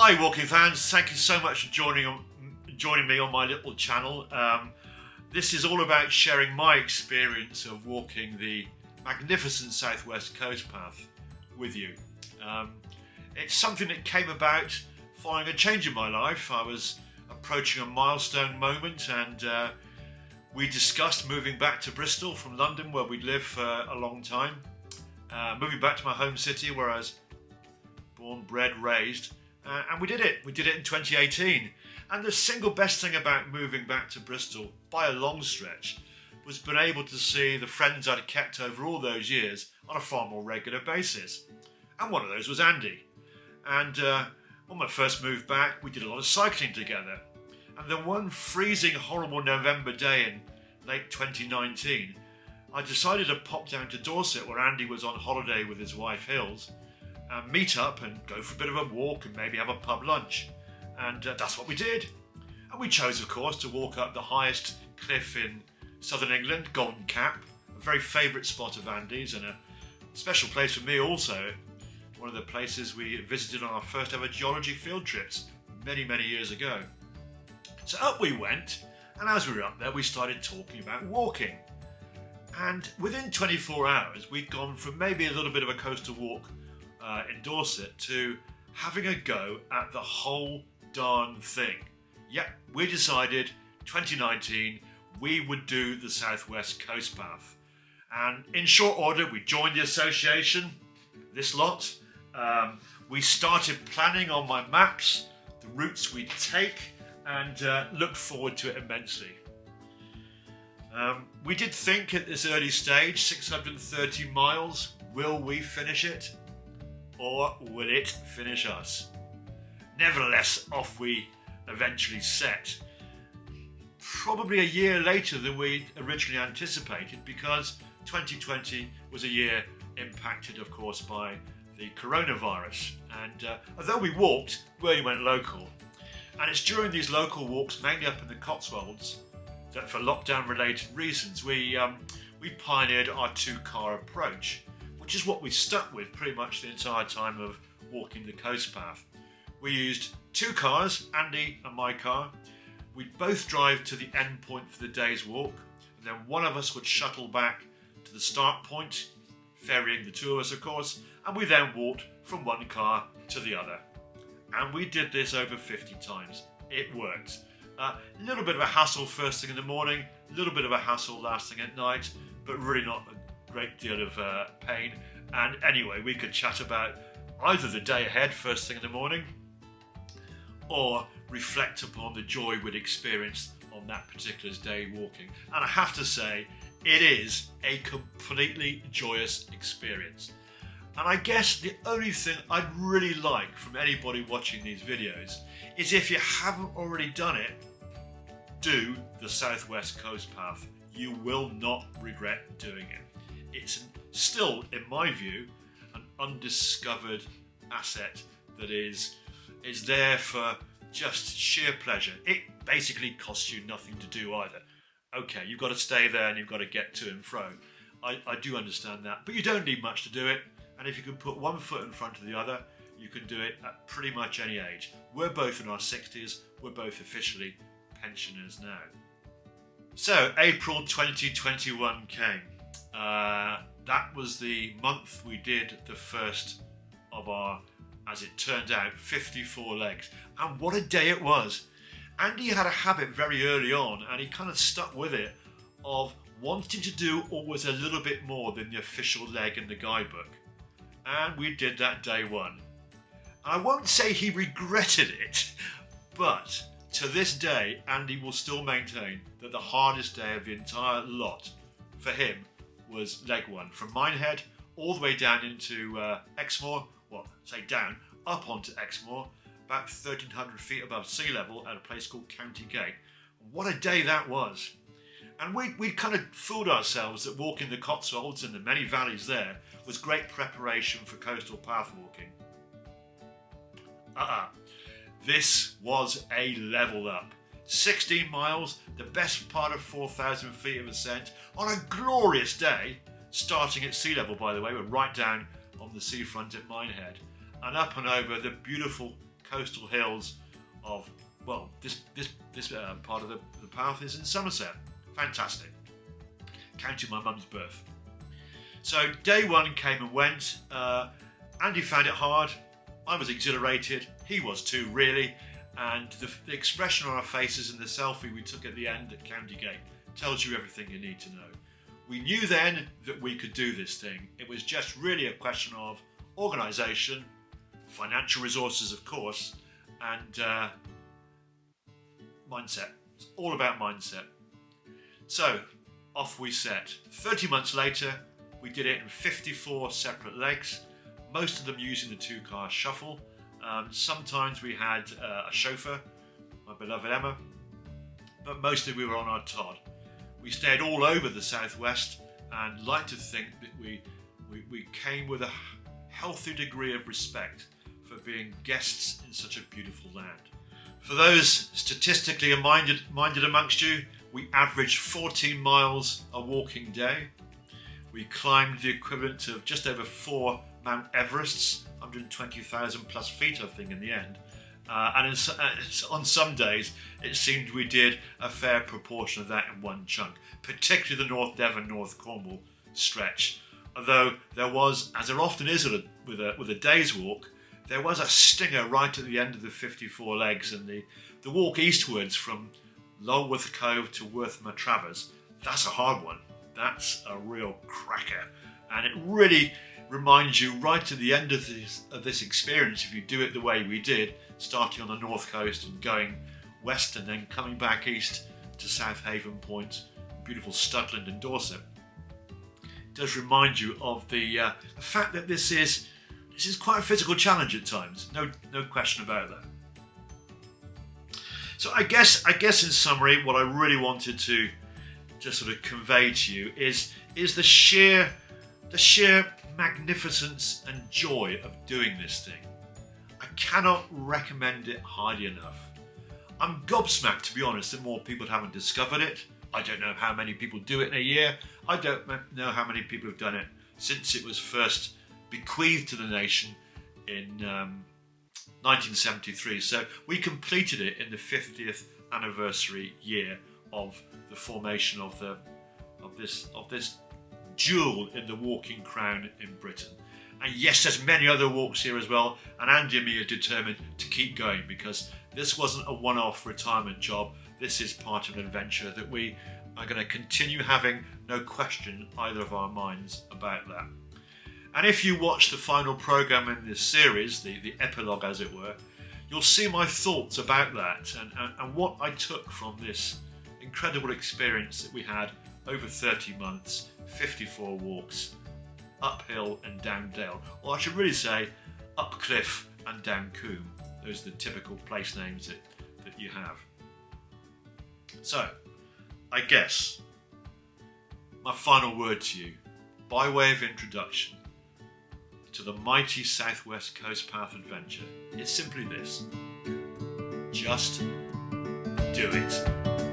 Hi walking fans, thank you so much for joining me on my little channel. This is all about sharing my experience of walking the magnificent Southwest Coast Path with you. It's something that came about following a change in my life. I was approaching a milestone moment and we discussed moving back to Bristol from London, where we'd lived for a long time. Moving back to my home city where I was born, bred, raised. And we did it. We did it in 2018. And the single best thing about moving back to Bristol, by a long stretch, was being able to see the friends I'd kept over all those years on a far more regular basis. And one of those was Andy. And when I first moved back, we did a lot of cycling together. And then one freezing, horrible November day in late 2019, I decided to pop down to Dorset, where Andy was on holiday with his wife Hills, and meet up and go for a bit of a walk and maybe have a pub lunch. And that's what we did. And we chose, of course, to walk up the highest cliff in southern England, Golden Cap, a very favourite spot of Andy's and a special place for me also. One of the places we visited on our first ever geology field trips many, many years ago. So up we went, and as we were up there, we started talking about walking. And within 24 hours, we'd gone from maybe a little bit of a coastal walk in Dorset to having a go at the whole darn thing. Yep, we decided 2019 we would do the Southwest Coast Path. And in short order, we joined the association, this lot. We started planning on my maps, the routes we'd take, and looked forward to it immensely. We did think at this early stage, 630 miles, will we finish it? Or will it finish us? Nevertheless, off we eventually set. Probably a year later than we originally anticipated, because 2020 was a year impacted, of course, by the coronavirus. And although we walked, we only went local. And it's during these local walks, mainly up in the Cotswolds, that for lockdown-related reasons, we pioneered our two-car approach, which is what we stuck with pretty much the entire time of walking the coast path. We used two cars, Andy and my car. We'd both drive to the end point for the day's walk, and then one of us would shuttle back to the start point, ferrying the two of us, of course, and we then walked from one car to the other. And we did this over 50 times. It worked. A little bit of a hassle first thing in the morning, a little bit of a hassle last thing at night, but really not a great deal of pain. And anyway, we could chat about either the day ahead first thing in the morning, or reflect upon the joy we'd experienced on that particular day walking. And I have to say, it is a completely joyous experience. And I guess the only thing I'd really like from anybody watching these videos is, if you haven't already done it, do the Southwest Coast Path. You will not regret doing it. It's still, in my view, an undiscovered asset that is there for just sheer pleasure. It basically costs you nothing to do either. Okay, you've got to stay there and you've got to get to and fro. I do understand that, but you don't need much to do it. And if you can put one foot in front of the other, you can do it at pretty much any age. We're both in our 60s. We're both officially pensioners now. So April 2021 came. That was the month we did the first of our, as it turned out, 54 legs. And what a day it was. Andy had a habit very early on, and he kind of stuck with it, of wanting to do always a little bit more than the official leg in the guidebook. And we did that day one. I won't say he regretted it, but to this day, Andy will still maintain that the hardest day of the entire lot for him was leg one, from Minehead all the way down into Exmoor, well, say down, up onto Exmoor, about 1,300 feet above sea level at a place called County Gate. What a day that was. And we'd kind of fooled ourselves that walking the Cotswolds and the many valleys there was great preparation for coastal path walking. This was a level up. 16 miles, the best part of 4,000 feet of ascent on a glorious day, starting at sea level, by the way. We're right down on the seafront at Minehead, and up and over the beautiful coastal hills of, well, this part of the path is in Somerset. Fantastic. County my mum's birth. So day one came and went. Andy found it hard. I was exhilarated. He was too, really. And the expression on our faces in the selfie we took at the end at County Gate tells you everything you need to know. We knew then that we could do this thing. It was just really a question of organisation, financial resources, of course, and mindset. It's all about mindset. So off we set. 30 months later, we did it in 54 separate legs, most of them using the 2-car shuffle. Sometimes we had a chauffeur, my beloved Emma, but mostly we were on our Todd. We stayed all over the southwest and like to think that we came with a healthy degree of respect for being guests in such a beautiful land. For those statistically minded amongst you, we averaged 14 miles a walking day. We climbed the equivalent of just over 4 Mount Everests, 120,000 plus feet, I think, in the end. And on some days, it seemed we did a fair proportion of that in one chunk, particularly the North Devon, North Cornwall stretch. Although there was, as there often is with a day's walk, there was a stinger right at the end of the 54 legs, and the walk eastwards from Lulworth Cove to Worthmer Travers. That's a hard one. That's a real cracker, and it really reminds you right at the end of this experience, if you do it the way we did, starting on the north coast and going west and then coming back east to South Haven Point, beautiful Studland and Dorset. It does remind you of the fact that this is quite a physical challenge at times. No question about that. So I guess in summary, what I really wanted to just sort of convey to you is the sheer magnificence and joy of doing this thing. I cannot recommend it highly enough. I'm gobsmacked, to be honest, that more people haven't discovered it. I don't know how many people do it in a year. I don't know how many people have done it since it was first bequeathed to the nation in 1973. So we completed it in the 50th anniversary year of the formation of this jewel in the walking crown in Britain. And yes, there's many other walks here as well, and Andy and me are determined to keep going because this wasn't a one-off retirement job. This is part of an adventure that we are going to continue having, no question either of our minds about that. And if you watch the final programme in this series, the epilogue as it were, you'll see my thoughts about that and what I took from this incredible experience that we had over 30 months, 54 walks, uphill and down dale. Or I should really say, up cliff and down Coombe. Those are the typical place names that you have. So, I guess, my final word to you, by way of introduction to the mighty Southwest Coast Path adventure, is simply this: just do it.